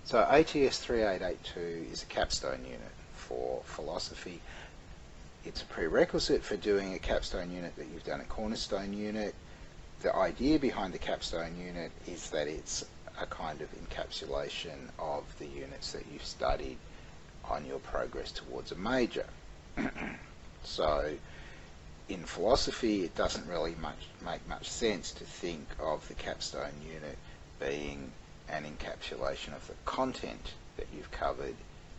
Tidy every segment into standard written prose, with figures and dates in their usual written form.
So ATS 3882 is a capstone unit for philosophy. It's a prerequisite for doing a capstone unit that you've done a cornerstone unit. The idea behind the capstone unit is that it's a kind of encapsulation of the units that you've studied on your progress towards a major. So in philosophy, it doesn't really make much sense to think of the capstone unit being an encapsulation of the content that you've covered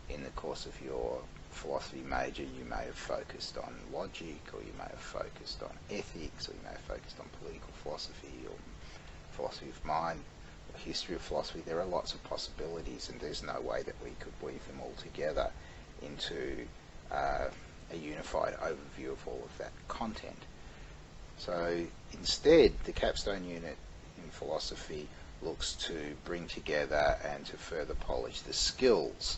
in the course of your philosophy major. You may have focused on logic, or you may have focused on ethics, or you may have focused on political philosophy, or philosophy of mind, or history of philosophy. There are lots of possibilities, and there's no way that we could weave them all together into a unified overview of all of that content. So instead, the capstone unit in philosophy looks to bring together and to further polish the skills,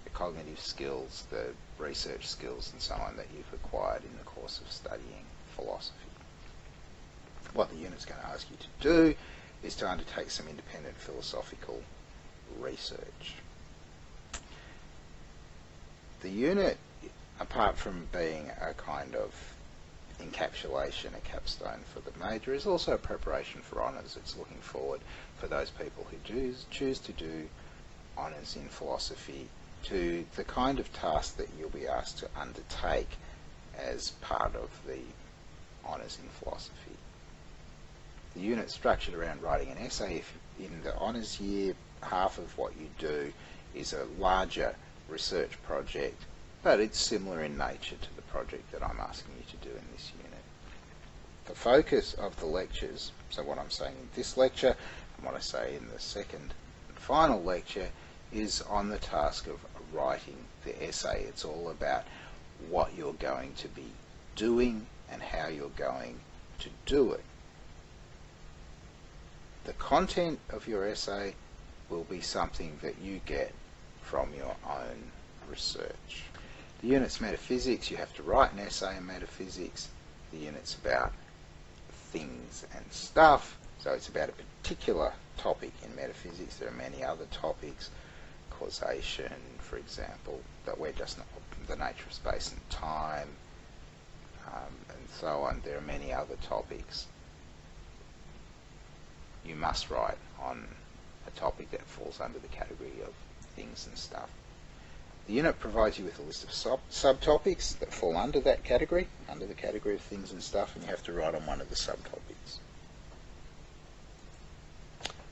the cognitive skills, the research skills and so on that you've acquired in the course of studying philosophy. What the unit's going to ask you to do is to undertake some independent philosophical research. The unit, apart from being a kind of encapsulation, a capstone for the major, is also a preparation for honours. It's looking forward for those people who choose to do honours in philosophy to the kind of task that you'll be asked to undertake as part of the honours in philosophy. The unit's structured around writing an essay. If in the honours year, half of what you do is a larger research project, but it's similar in nature to the project that I'm asking you to do in this unit. The focus of the lectures, so what I'm saying in this lecture and what I say in the second and final lecture, is on the task of writing the essay. It's all about what you're going to be doing and how you're going to do it. The content of your essay will be something that you get from your own research. The unit's metaphysics. You have to write an essay in metaphysics. The unit's about things and stuff, so it's about a particular topic in metaphysics. There are many other topics, causation, for example, that we're just not, the nature of space and time, and so on. There are many other topics. You must write on a topic that falls under the category of things and stuff. The unit provides you with a list of subtopics that fall under that category, under the category of things and stuff, and you have to write on one of the subtopics.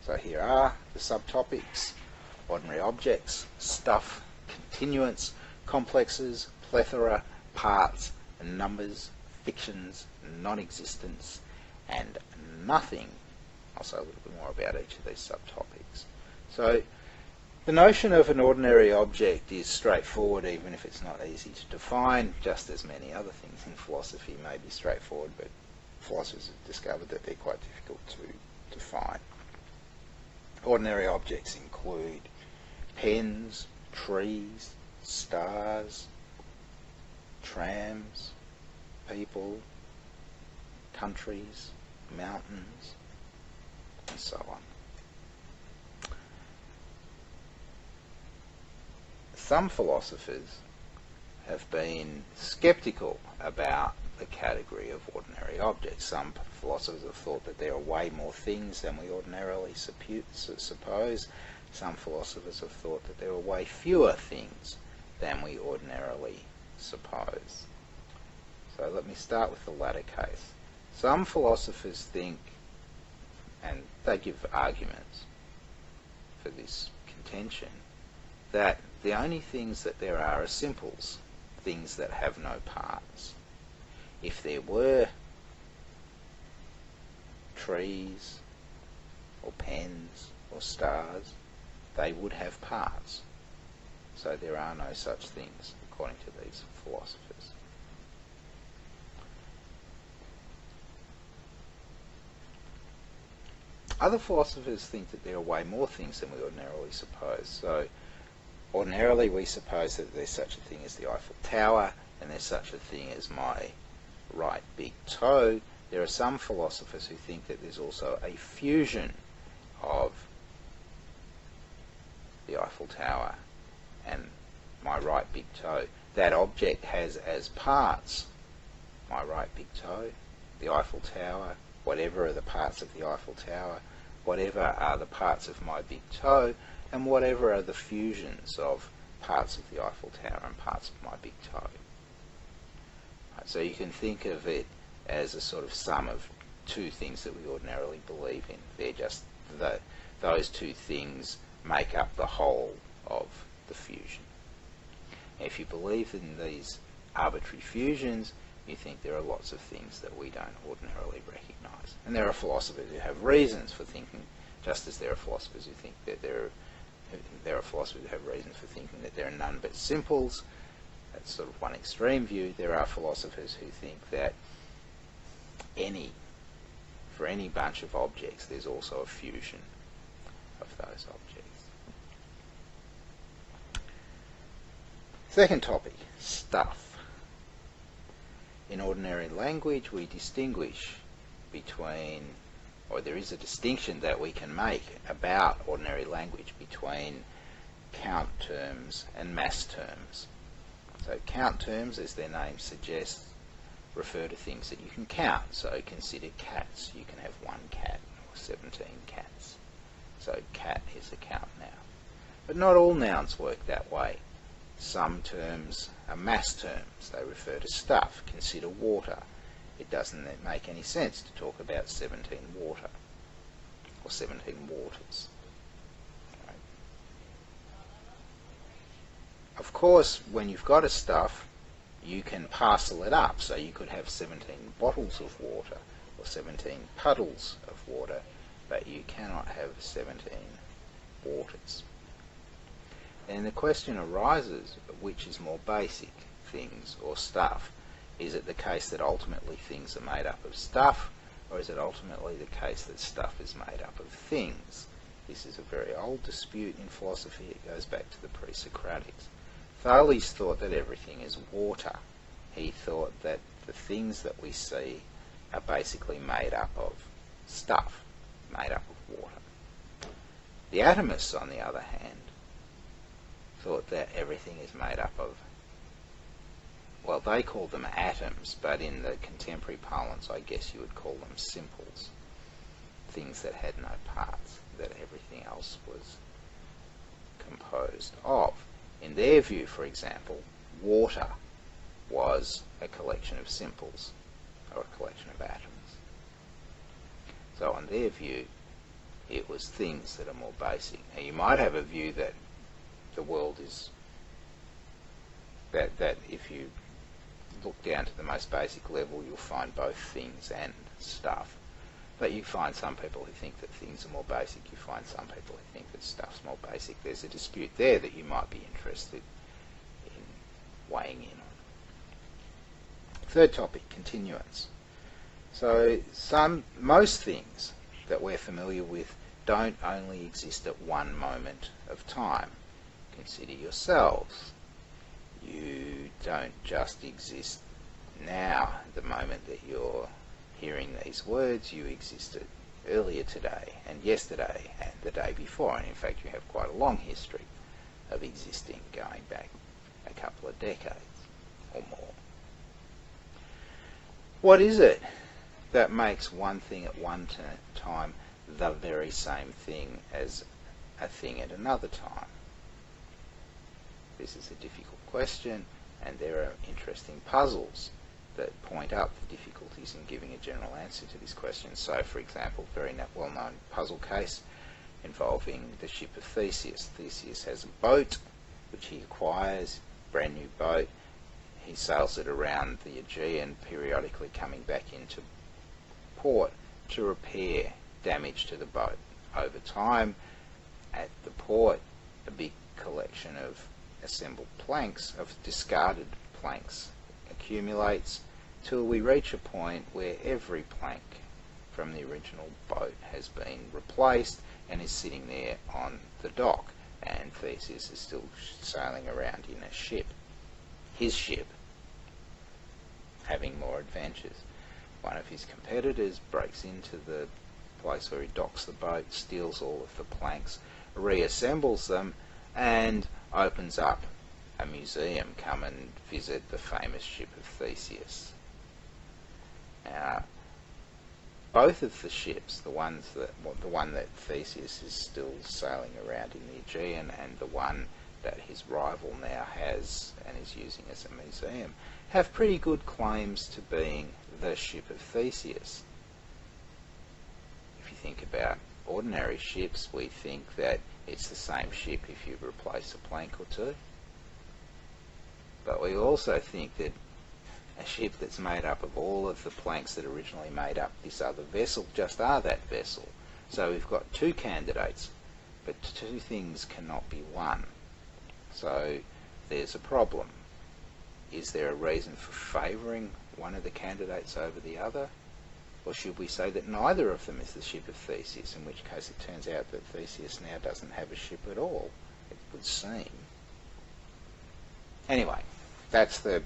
So here are the subtopics: ordinary objects, stuff, continuance, complexes, plethora, parts, numbers, fictions, non-existence, and nothing. I'll say a little bit more about each of these subtopics. So the notion of an ordinary object is straightforward, even if it's not easy to define, just as many other things in philosophy may be straightforward, but philosophers have discovered that they're quite difficult to define. Ordinary objects include pens, trees, stars, trams, people, countries, mountains, and so on. Some philosophers have been skeptical about the category of ordinary objects. Some philosophers have thought that there are way more things than we ordinarily suppose. Some philosophers have thought that there are way fewer things than we ordinarily suppose. So let me start with the latter case. Some philosophers think, and they give arguments for this contention, that the only things that there are simples, things that have no parts. If there were trees or pens or stars, they would have parts. So there are no such things, according to these philosophers. Other philosophers think that there are way more things than we ordinarily suppose. So ordinarily we suppose that there's such a thing as the Eiffel Tower, and there's such a thing as my right big toe. There are some philosophers who think that there's also a fusion of the Eiffel Tower and my right big toe. That object has as parts my right big toe, the Eiffel Tower, whatever are the parts of the Eiffel Tower, whatever are the parts of my big toe, and whatever are the fusions of parts of the Eiffel Tower and parts of my big toe. Right, so you can think of it as a sort of sum of two things that we ordinarily believe in. They're just those two things make up the whole of the fusion. If you believe in these arbitrary fusions, you think there are lots of things that we don't ordinarily recognise. And there are philosophers who have reasons for thinking, just as there are philosophers who think that there are philosophers who have reasons for thinking that there are none but simples. That's sort of one extreme view. There are philosophers who think that for any bunch of objects, there's also a fusion of those objects. Second topic, stuff. In ordinary language, we distinguish between, or there is a distinction that we can make about ordinary language between count terms and mass terms. So count terms, as their name suggests, refer to things that you can count. So consider cats. You can have one cat or 17 cats. So cat is a count noun. But not all nouns work that way. Some terms are mass terms. They refer to stuff. Consider water. It doesn't make any sense to talk about 17 water or 17 waters. Right. Of course, when you've got a stuff, you can parcel it up. So you could have 17 bottles of water or 17 puddles of water, but you cannot have 17 waters. And the question arises, which is more basic, things or stuff? Is it the case that ultimately things are made up of stuff, or is it ultimately the case that stuff is made up of things? This is a very old dispute in philosophy. It goes back to the pre-Socratics. Thales thought that everything is water. He thought that the things that we see are basically made up of stuff, made up of water. The atomists, on the other hand, thought that everything is made up of, well, they called them atoms, but in the contemporary parlance, I guess you would call them simples, things that had no parts, that everything else was composed of. In their view, for example, water was a collection of simples, or a collection of atoms. So on their view, it was things that are more basic. Now you might have a view that the world is, that if you look down to the most basic level, you'll find both things and stuff. But you find some people who think that things are more basic. You find some people who think that stuff's more basic. There's a dispute there that you might be interested in weighing in on. Third topic, continuance. So most things that we're familiar with don't only exist at one moment of time. Consider yourselves. You don't just exist now, the moment that you're hearing these words. You existed earlier today and yesterday and the day before, and in fact you have quite a long history of existing going back a couple of decades or more. What is it that makes one thing at one time the very same thing as a thing at another time? This is a difficult question, and there are interesting puzzles that point out the difficulties in giving a general answer to this question. So, for example, very well-known puzzle case involving the ship of Theseus. Theseus has a boat which he acquires, brand new boat. He sails it around the Aegean, periodically coming back into port to repair damage to the boat. Over time, at the port, a big collection of assembled planks, of discarded planks, accumulates till we reach a point where every plank from the original boat has been replaced and is sitting there on the dock, and Theseus is still sailing around in a ship, his ship, having more adventures. One of his competitors breaks into the place where he docks the boat, steals all of the planks, reassembles them, and opens up a museum. Come and visit the famous ship of Theseus. Now, both of the ships, the one that Theseus is still sailing around in the Aegean and the one that his rival now has and is using as a museum, have pretty good claims to being the ship of Theseus. If you think about ordinary ships, we think that it's the same ship if you replace a plank or two. But we also think that a ship that's made up of all of the planks that originally made up this other vessel just are that vessel. So we've got two candidates, but two things cannot be one. So there's a problem. Is there a reason for favouring one of the candidates over the other? Or should we say that neither of them is the ship of Theseus, in which case it turns out that Theseus now doesn't have a ship at all, it would seem. Anyway, that's the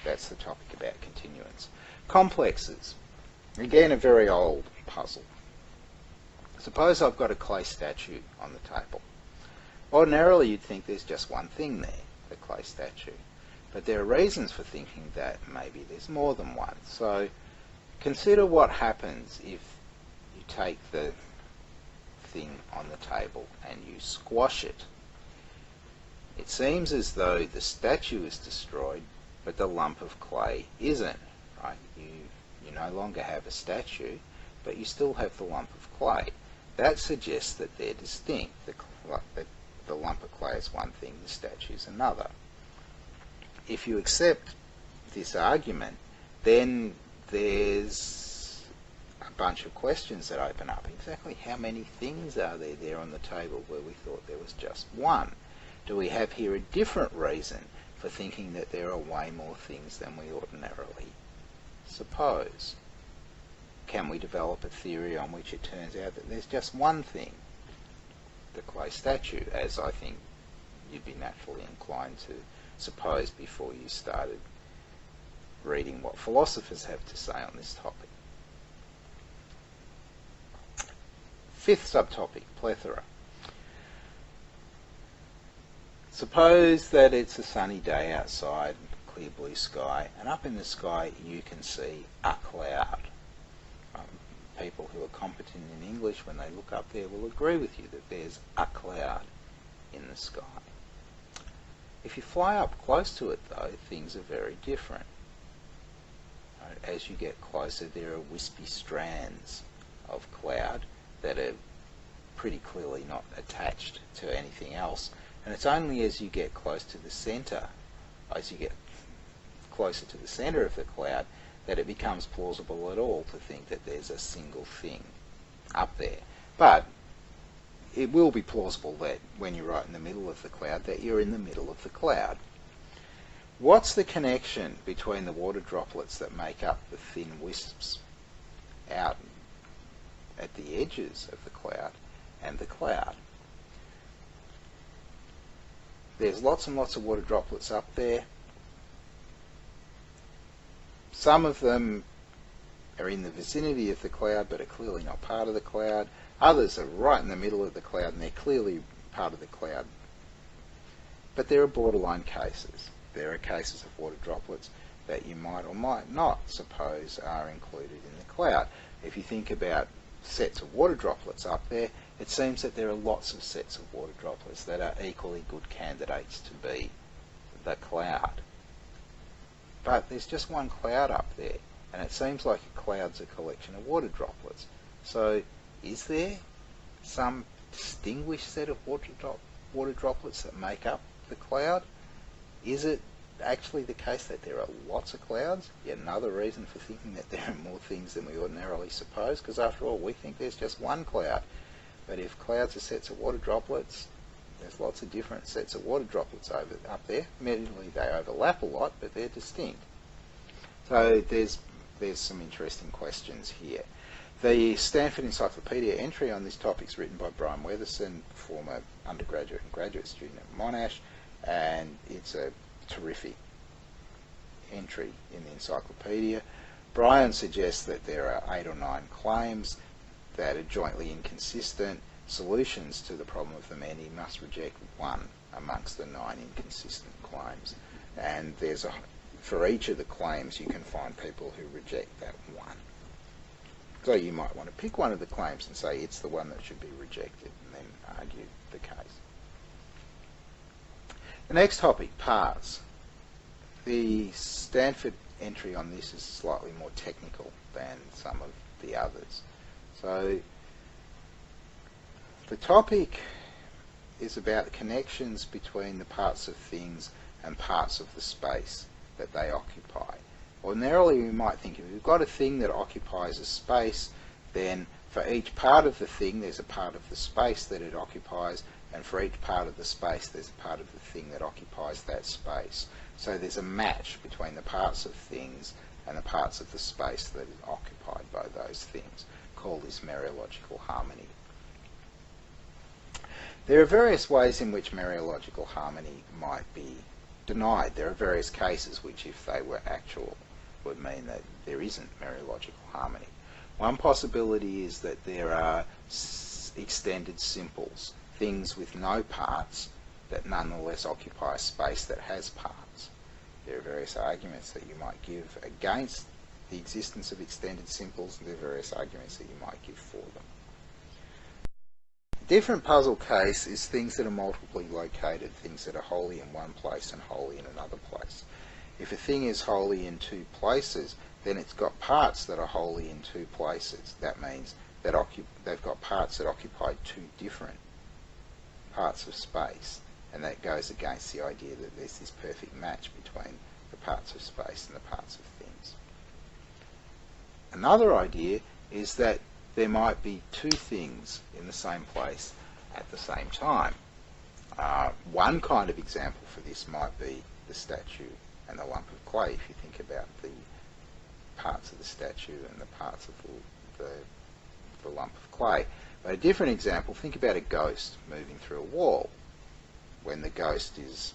topic about continuance. Complexes. Again, a very old puzzle. Suppose I've got a clay statue on the table. Ordinarily, you'd think there's just one thing there, the clay statue. But there are reasons for thinking that maybe there's more than one. So consider what happens if you take the thing on the table and you squash it. It seems as though the statue is destroyed, but the lump of clay isn't, right? You no longer have a statue, but you still have the lump of clay. That suggests that they're distinct. The lump of clay is one thing, the statue is another. If you accept this argument, then there's a bunch of questions that open up. Exactly how many things are there on the table where we thought there was just one? Do we have here a different reason for thinking that there are way more things than we ordinarily suppose? Can we develop a theory on which it turns out that there's just one thing, the clay statue, as I think you'd be naturally inclined to suppose before you started reading what philosophers have to say on this topic? Fifth subtopic, plethora. Suppose that it's a sunny day outside, clear blue sky, and up in the sky you can see a cloud. People who are competent in English, when they look up there, will agree with you that there's a cloud in the sky. If you fly up close to it, though, things are very different. As you get closer, there are wispy strands of cloud that are pretty clearly not attached to anything else. And it's only as you get close to the centre, as you get closer to the centre of the cloud, that it becomes plausible at all to think that there's a single thing up there. But it will be plausible that when you're right in the middle of the cloud, that you're in the middle of the cloud. What's the connection between the water droplets that make up the thin wisps out at the edges of the cloud and the cloud? There's lots and lots of water droplets up there. Some of them are in the vicinity of the cloud but are clearly not part of the cloud. Others are right in the middle of the cloud and they're clearly part of the cloud. But there are borderline cases. There are cases of water droplets that you might or might not suppose are included in the cloud. If you think about sets of water droplets up there, it seems that there are lots of sets of water droplets that are equally good candidates to be the cloud. But there's just one cloud up there, and it seems like a cloud's a collection of water droplets. So is there some distinguished set of water droplets that make up the cloud? Is it actually the case that there are lots of clouds? Yet another reason for thinking that there are more things than we ordinarily suppose, because after all, we think there's just one cloud. But if clouds are sets of water droplets, there's lots of different sets of water droplets up there. Admittedly, they overlap a lot, but they're distinct. So there's some interesting questions here. The Stanford Encyclopedia entry on this topic is written by Brian Weatherson, former undergraduate and graduate student at Monash, and it's a terrific entry in the encyclopedia. Brian suggests that there are 8 or 9 claims that are jointly inconsistent solutions to the problem of the many. Must reject one amongst the 9 inconsistent claims. And for each of the claims you can find people who reject that one. So you might want to pick one of the claims and say it's the one that should be rejected, and then argue the case. The next topic, parts. The Stanford entry on this is slightly more technical than some of the others. So the topic is about the connections between the parts of things and parts of the space that they occupy. Ordinarily we might think if we've got a thing that occupies a space, then for each part of the thing there's a part of the space that it occupies, and for each part of the space there's a part of the thing that occupies that space. So there's a match between the parts of things and the parts of the space that is occupied by those things. Call this mereological harmony. There are various ways in which mereological harmony might be denied. There are various cases which, if they were actual, would mean that there isn't mereological harmony. One possibility is that there are extended simples, things with no parts that nonetheless occupy a space that has parts. There are various arguments that you might give against the existence of extended simples, and there are various arguments that you might give for them. A different puzzle case is things that are multiply located, things that are wholly in one place and wholly in another place. If a thing is wholly in 2 places, then it's got parts that are wholly in 2 places. That means that they've got parts that occupy 2 different parts of space, and that goes against the idea that there's this perfect match between the parts of space and the parts of things. Another idea is that there might be 2 things in the same place at the same time. One kind of example for this might be the statue and the lump of clay, if you think about the parts of the statue and the parts of the lump of clay. But a different example, think about a ghost moving through a wall. When the ghost is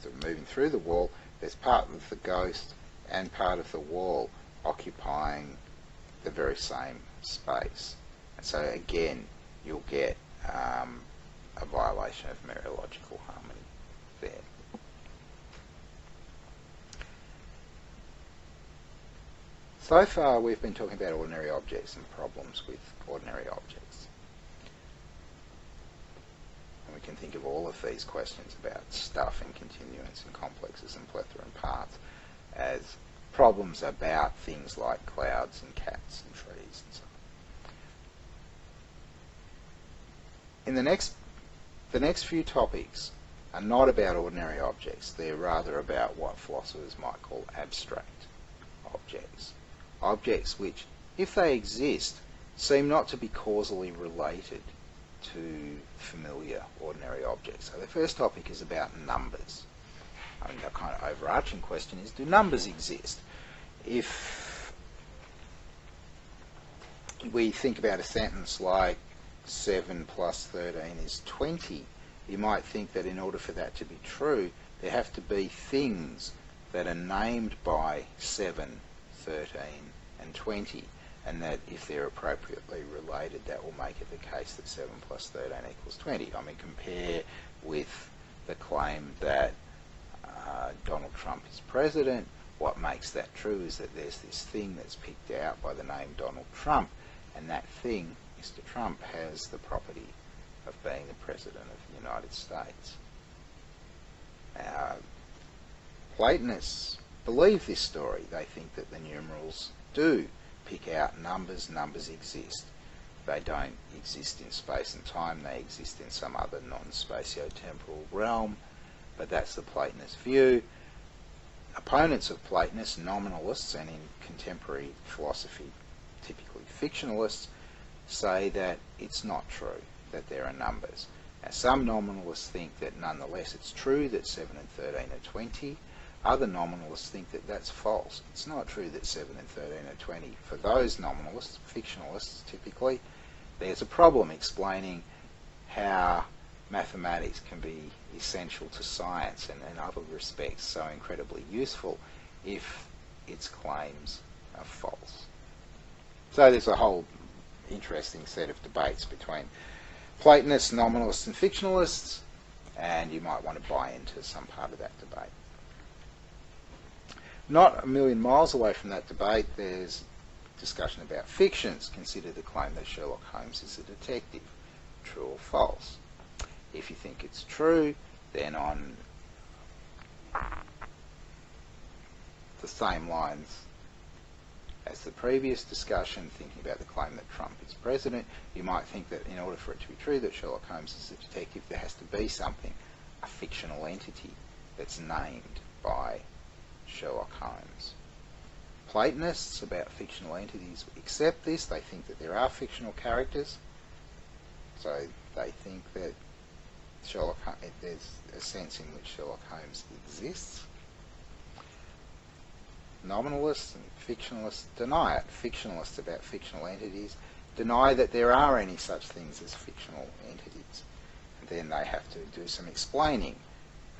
sort of moving through the wall, there's part of the ghost and part of the wall occupying the very same space. And so again, you'll get a violation of mereological harmony there. So far we've been talking about ordinary objects and problems with ordinary objects. And we can think of all of these questions about stuff and continuance and complexes and plethora and parts as problems about things like clouds and cats and trees and so on. In the next few topics are not about ordinary objects. They're rather about what philosophers might call abstract objects. Objects which, if they exist, seem not to be causally related to familiar ordinary objects. So the first topic is about numbers. I mean, the kind of overarching question is, do numbers exist? If we think about a sentence like 7 plus 13 is 20, you might think that in order for that to be true, there have to be things that are named by 7, 13 and 20, and that if they're appropriately related, that will make it the case that 7 plus 13 equals 20. I mean, compare with the claim that Donald Trump is president. What makes that true is that there's this thing that's picked out by the name Donald Trump, and that thing, Mr. Trump, has the property of being the President of the United States. Platonists believe this story. They think that the numerals do pick out numbers. Numbers exist. They don't exist in space and time. They exist in some other non-spatio-temporal realm. But that's the Platonist view. Opponents of Platonists, nominalists, and in contemporary philosophy, typically fictionalists, say that it's not true, that there are numbers. Now, some nominalists think that nonetheless it's true that 7 and 13 are 20. Other nominalists think that that's false. It's not true that 7 and 13 are 20. For those nominalists, fictionalists typically, there's a problem explaining how mathematics can be essential to science and in other respects so incredibly useful if its claims are false. So there's a whole interesting set of debates between Platonists, nominalists and fictionalists and you might want to buy into some part of that debate. Not a million miles away from that debate, there's discussion about fictions. Consider the claim that Sherlock Holmes is a detective. True or false? If you think it's true, then on the same lines as the previous discussion, thinking about the claim that Trump is president, you might think that in order for it to be true that Sherlock Holmes is a detective, there has to be something, a fictional entity that's named by Sherlock Holmes. Platonists about fictional entities accept this. They think that there are fictional characters, so they think that there's a sense in which Sherlock Holmes exists. Nominalists and fictionalists deny it. Fictionalists about fictional entities deny that there are any such things as fictional entities. And then they have to do some explaining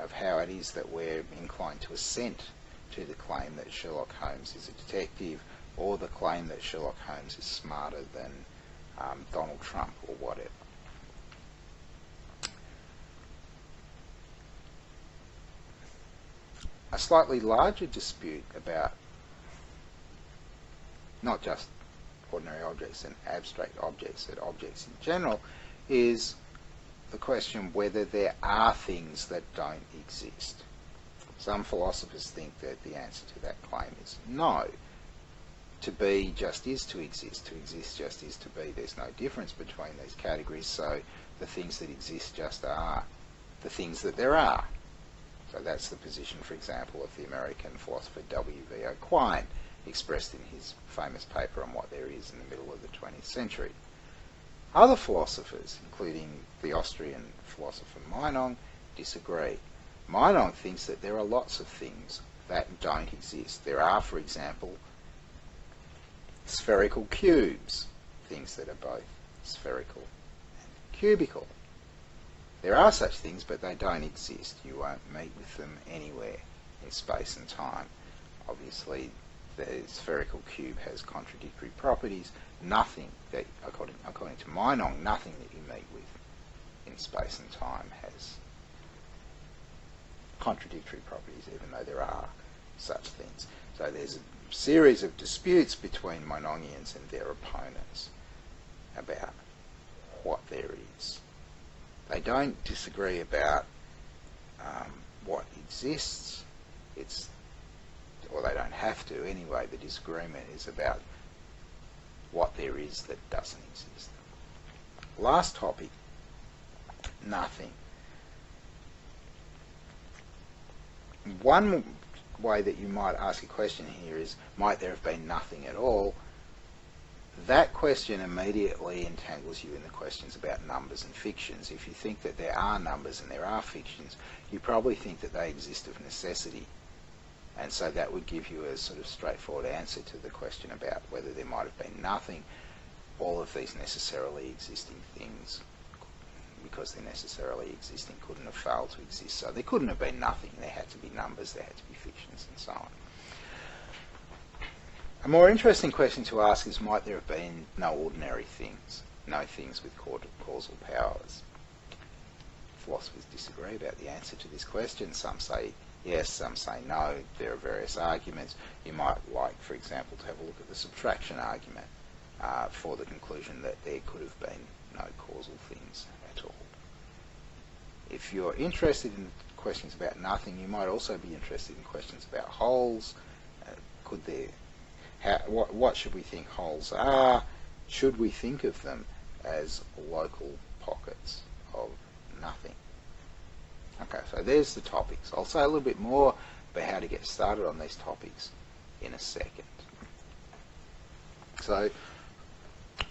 of how it is that we're inclined to assent to the claim that Sherlock Holmes is a detective, or the claim that Sherlock Holmes is smarter than Donald Trump or whatever. A slightly larger dispute about not just ordinary objects and abstract objects, but objects in general, is the question whether there are things that don't exist. Some philosophers think that the answer to that claim is no. To be just is to exist just is to be. There's no difference between these categories, so the things that exist just are the things that there are. So that's the position, for example, of the American philosopher W.V.O. Quine, expressed in his famous paper on what there is in the middle of the 20th century. Other philosophers, including the Austrian philosopher Meinong, disagree. Meinong thinks that there are lots of things that don't exist. There are, for example, spherical cubes, things that are both spherical and cubical. There are such things, but they don't exist. You won't meet with them anywhere in space and time. Obviously, the spherical cube has contradictory properties. Nothing that, according to Meinong, nothing that you meet with in space and time has contradictory properties, even though there are such things. So there's a series of disputes between Meinongians and their opponents about what there is. They don't disagree about what exists. Or they don't have to anyway. The disagreement is about what there is that doesn't exist. Last topic, nothing. One way that you might ask a question here is, might there have been nothing at all? That question immediately entangles you in the questions about numbers and fictions. If you think that there are numbers and there are fictions, you probably think that they exist of necessity. And so that would give you a sort of straightforward answer to the question about whether there might have been nothing. All of these necessarily existing things, because they're necessarily existing, couldn't have failed to exist. So there couldn't have been nothing. There had to be numbers, there had to be fictions, and so on. A more interesting question to ask is, might there have been no ordinary things, no things with causal powers? Philosophers disagree about the answer to this question. Some say yes, some say no. There are various arguments. You might like, for example, to have a look at the subtraction argument for the conclusion that there could have been no causal things at all. If you're interested in questions about nothing, you might also be interested in questions about wholes. What should we think wholes are? Should we think of them as local pockets of nothing? Okay, so there's the topics. I'll say a little bit more about how to get started on these topics in a second. So,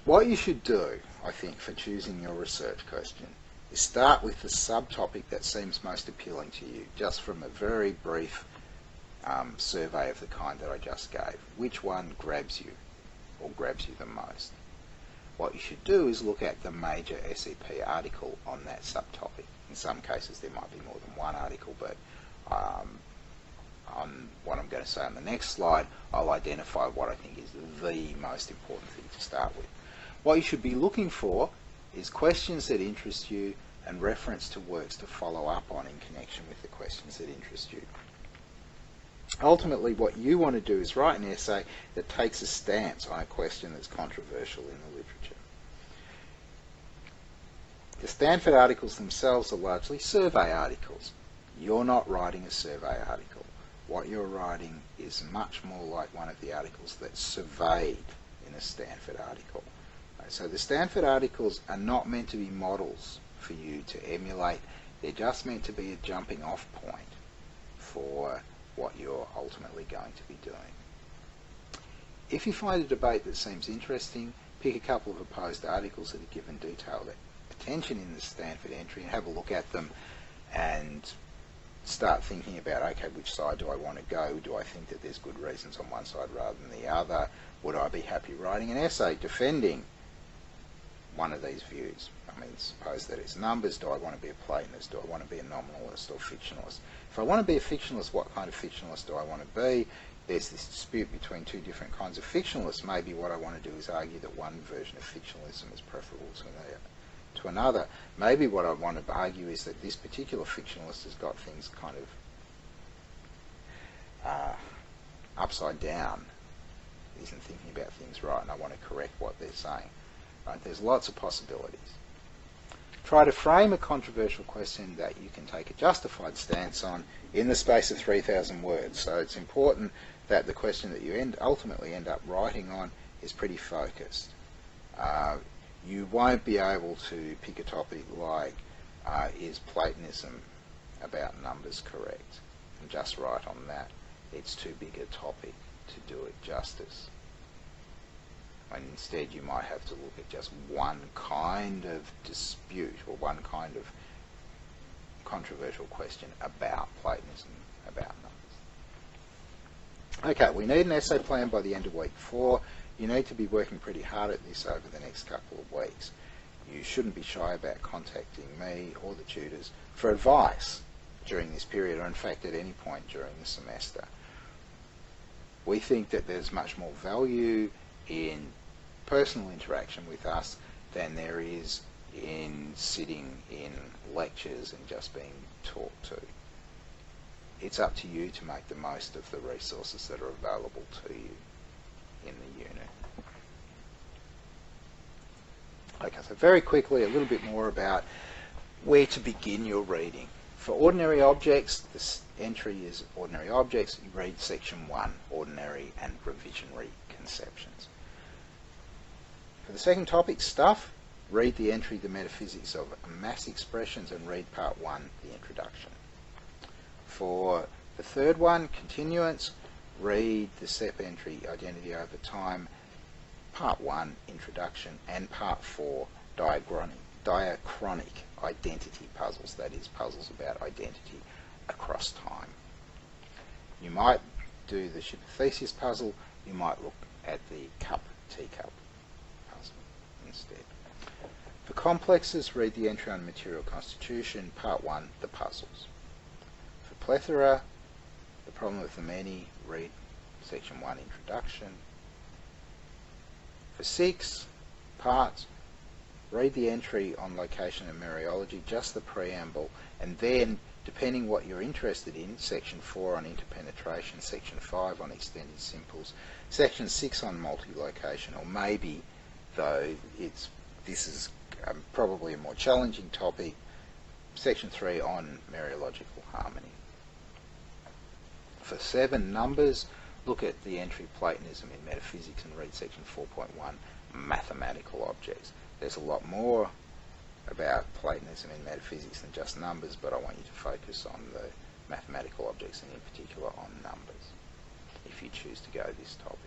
what you should do, I think, for choosing your research question is start with the subtopic that seems most appealing to you, just from a very brief survey of the kind that I just gave. Which one grabs you, or grabs you the most? What you should do is look at the major SEP article on that subtopic. In some cases there might be more than one article, but on what I'm going to say on the next slide, I'll identify what I think is the most important thing to start with. What you should be looking for is questions that interest you and reference to works to follow up on in connection with the questions that interest you. Ultimately, what you want to do is write an essay that takes a stance on a question that's controversial in the literature. The Stanford articles themselves are largely survey articles. You're not writing a survey article. What you're writing is much more like one of the articles that's surveyed in a Stanford article. So the Stanford articles are not meant to be models for you to emulate. They're just meant to be a jumping off point for what you're ultimately going to be doing. If you find a debate that seems interesting, pick a couple of opposed articles that are given detailed attention in the Stanford entry and have a look at them and start thinking about, okay, which side do I want to go? Do I think that there's good reasons on one side rather than the other? Would I be happy writing an essay defending one of these views? I mean, suppose that it's numbers. Do I want to be a Platonist? Do I want to be a nominalist or fictionalist? If I want to be a fictionalist, what kind of fictionalist do I want to be? There's this dispute between two different kinds of fictionalists. Maybe what I want to do is argue that one version of fictionalism is preferable to another. Maybe what I want to argue is that this particular fictionalist has got things kind of upside down, isn't thinking about things right, and I want to correct what they're saying. Right? There's lots of possibilities. Try to frame a controversial question that you can take a justified stance on in the space of 3,000 words. So it's important that the question that you ultimately end up writing on is pretty focused. You won't be able to pick a topic like, is Platonism about numbers correct? And just write on that. It's too big a topic to do it justice. And instead you might have to look at just one kind of dispute or one kind of controversial question about Platonism, about numbers. Okay, we need an essay plan by the end of week 4. You need to be working pretty hard at this over the next couple of weeks. You shouldn't be shy about contacting me or the tutors for advice during this period, or in fact at any point during the semester. We think that there's much more value in personal interaction with us than there is in sitting in lectures and just being talked to. It's up to you to make the most of the resources that are available to you in the unit. Okay, so very quickly a little bit more about where to begin your reading. For ordinary objects, this entry is ordinary objects. You read section 1, ordinary and revisionary conceptions. For the second topic, stuff, read the entry, the metaphysics of mass expressions, and read part 1, the introduction. For the third one, continuance, read the SEP entry, identity over time, part 1, introduction, and part 4, diachronic identity puzzles, that is, puzzles about identity across time. You might do the ship thesis puzzle, you might look at the teacup puzzle instead. For complexes, read the entry on material constitution, part 1, the puzzles. For plethora, the problem with the many, read section 1, introduction. For 6 parts, read the entry on location and mereology, just the preamble, and then, depending what you're interested in, section 4 on interpenetration, section 5 on extended simples, section 6 on multi-location, or maybe, though this is probably a more challenging topic, section 3 on mereological harmony. For 7 numbers, look at the entry Platonism in Metaphysics and read section 4.1, mathematical objects. There's a lot more about Platonism in metaphysics than just numbers, but I want you to focus on the mathematical objects and in particular on numbers, if you choose to go this topic.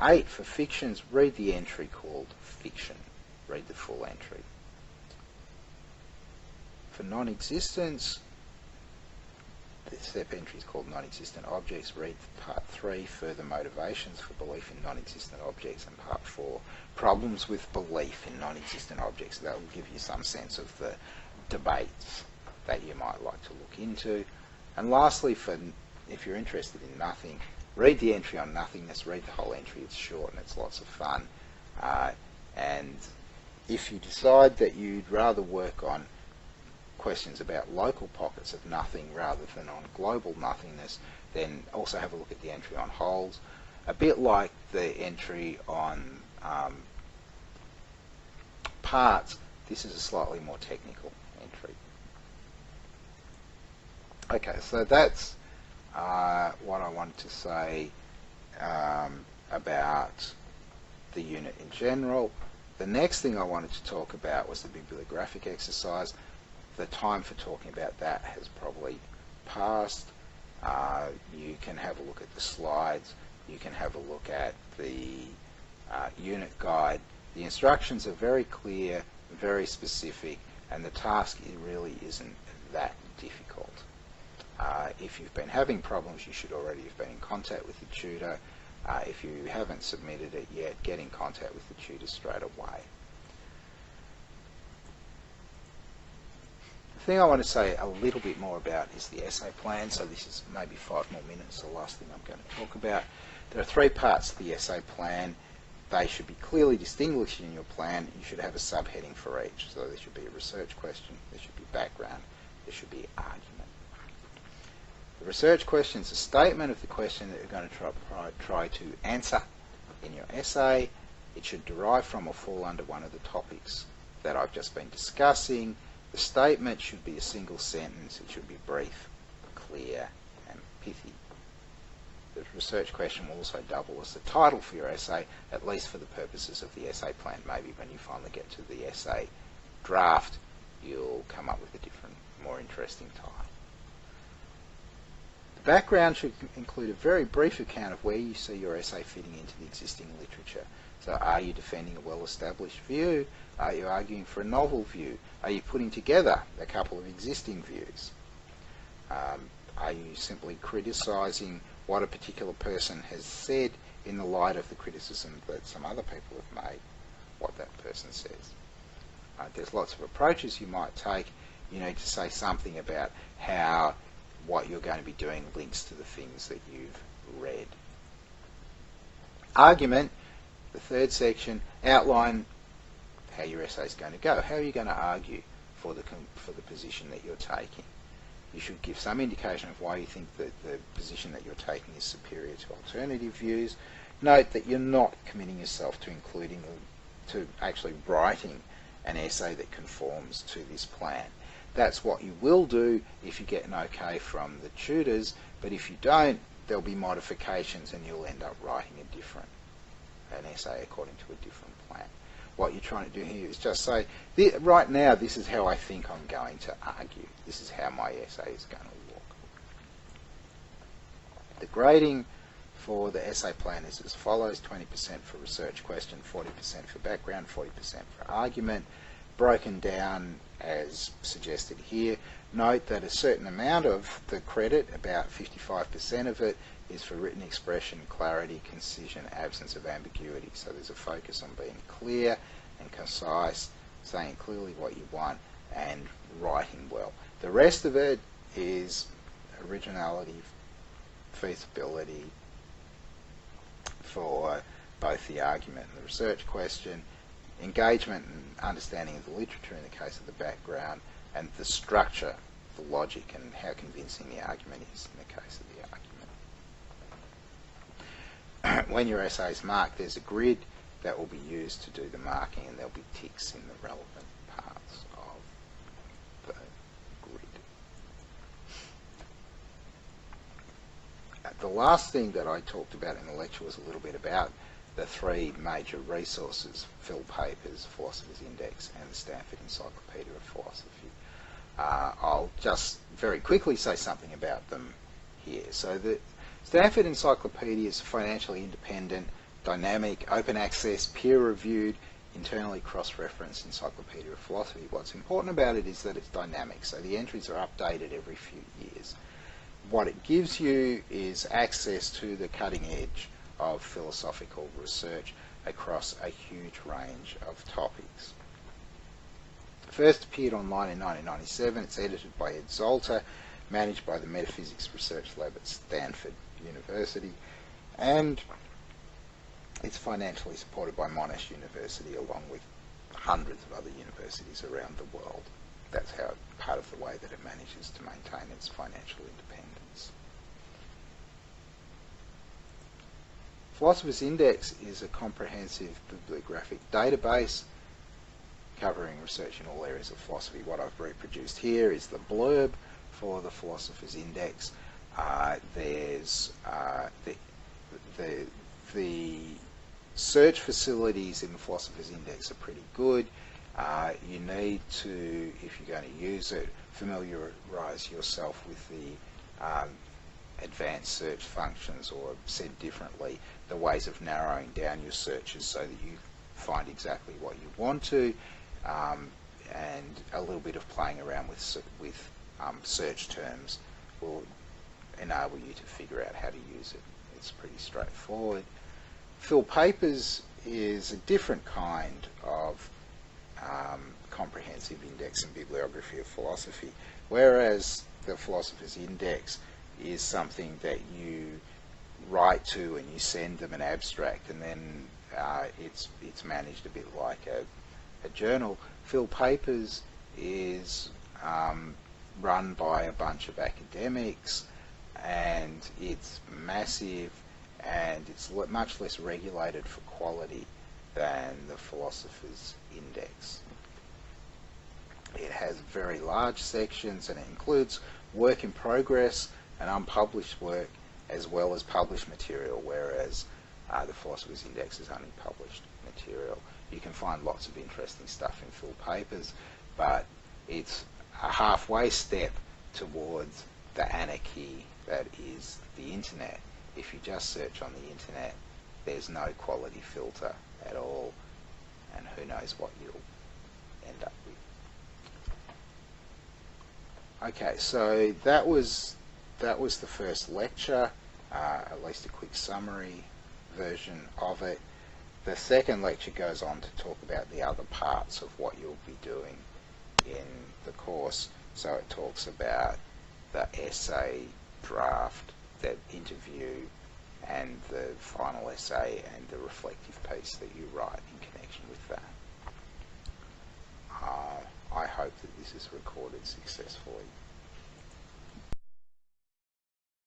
8, for fictions, read the entry called Fiction. Read the full entry. For non-existence, the step entry is called Non-Existent Objects. Read part 3, Further Motivations for Belief in Non-Existent Objects, and part 4, Problems with Belief in Non-Existent Objects. That will give you some sense of the debates that you might like to look into. And lastly, if you're interested in nothing, read the entry on nothingness. Read the whole entry. It's short and it's lots of fun. And if you decide that you'd rather work on questions about local pockets of nothing rather than on global nothingness, then also have a look at the entry on wholes. A bit like the entry on parts, this is a slightly more technical entry. Okay, so that's what I wanted to say about the unit in general. The next thing I wanted to talk about was the bibliographic exercise. The time for talking about that has probably passed. You can have a look at the slides. You can have a look at the unit guide. The instructions are very clear, very specific, and the task really isn't that difficult. If you've been having problems, you should already have been in contact with the tutor. If you haven't submitted it yet, get in contact with the tutor straight away. The thing I want to say a little bit more about is the essay plan. So this is maybe 5 more minutes, the last thing I'm going to talk about. There are 3 parts to the essay plan. They should be clearly distinguished in your plan. You should have a subheading for each. So there should be a research question, there should be background, there should be argument. The research question is a statement of the question that you're going to try to answer in your essay. It should derive from or fall under one of the topics that I've just been discussing. The statement should be a single sentence. It should be brief, clear, and pithy. The research question will also double as the title for your essay, at least for the purposes of the essay plan. Maybe when you finally get to the essay draft, you'll come up with a different, more interesting title. The background should include a very brief account of where you see your essay fitting into the existing literature. So are you defending a well-established view? Are you arguing for a novel view? Are you putting together a couple of existing views? Are you simply criticising what a particular person has said in the light of the criticism that some other people have made, what that person says? There's lots of approaches you might take. You need to say something about how what you're going to be doing links to the things that you've read. Argument, the third section, outline how your essay is going to go. How are you going to argue for the position that you're taking? You should give some indication of why you think that the position that you're taking is superior to alternative views. Note that you're not committing yourself to actually writing an essay that conforms to this plan. That's what you will do if you get an okay from the tutors, but if you don't, there'll be modifications and you'll end up writing an essay according to a different plan. What you're trying to do here is just say, right now this is how I think I'm going to argue. This is how my essay is going to look. The grading for the essay plan is as follows: 20% for research question, 40% for background, 40% for argument, broken down as suggested here. Note that a certain amount of the credit, about 55% of it, is for written expression, clarity, concision, absence of ambiguity. So there's a focus on being clear and concise, saying clearly what you want, and writing well. The rest of it is originality, feasibility for both the argument and the research question, engagement and understanding of the literature in the case of the background, and the structure, the logic, and how convincing the argument is in the case of the argument. When your essay is marked, there's a grid that will be used to do the marking, and there'll be ticks in the relevant parts of the grid. The last thing that I talked about in the lecture was a little bit about the 3 major resources: Philpapers, Philosophers Index, and the Stanford Encyclopedia of Philosophy. I'll just very quickly say something about them here. So the Stanford Encyclopedia is financially independent, dynamic, open access, peer-reviewed, internally cross-referenced encyclopedia of philosophy. What's important about it is that it's dynamic, so the entries are updated every few years. What it gives you is access to the cutting edge of philosophical research across a huge range of topics. First appeared online in 1997. It's edited by Ed Zolter, managed by the Metaphysics Research Lab at Stanford University, and it's financially supported by Monash University along with hundreds of other universities around the world. that's how part of the way that it manages to maintain its financial independence. Philosophers Index is a comprehensive bibliographic database covering research in all areas of philosophy. What I've reproduced here is the blurb for the Philosophers Index. There's the search facilities in the Philosophers Index are pretty good. You need to, if you're going to use it, familiarise yourself with the advanced search functions, or said differently, the ways of narrowing down your searches so that you find exactly what you want to, and a little bit of playing around with search terms will enable you to figure out how to use it. It's pretty straightforward. Philpapers is a different kind of comprehensive index and bibliography of philosophy, whereas the Philosopher's Index is something that you write to and you send them an abstract, and then it's managed a bit like a journal. Philpapers is run by a bunch of academics, and it's massive, and it's much less regulated for quality than the Philosopher's Index. It has very large sections, and it includes work in progress and unpublished work, as well as published material, whereas the Philosopher's Index is only published material. You can find lots of interesting stuff in Philpapers, but it's a halfway step towards the anarchy that is the internet. If you just search on the internet, there's no quality filter at all, and who knows what you'll end up with. Okay, so that was the first lecture, at least a quick summary version of it. The second lecture goes on to talk about the other parts of what you'll be doing in the course. So it talks about the essay, draft, the interview, and the final essay, and the reflective piece that you write in connection with that. I hope that this is recorded successfully.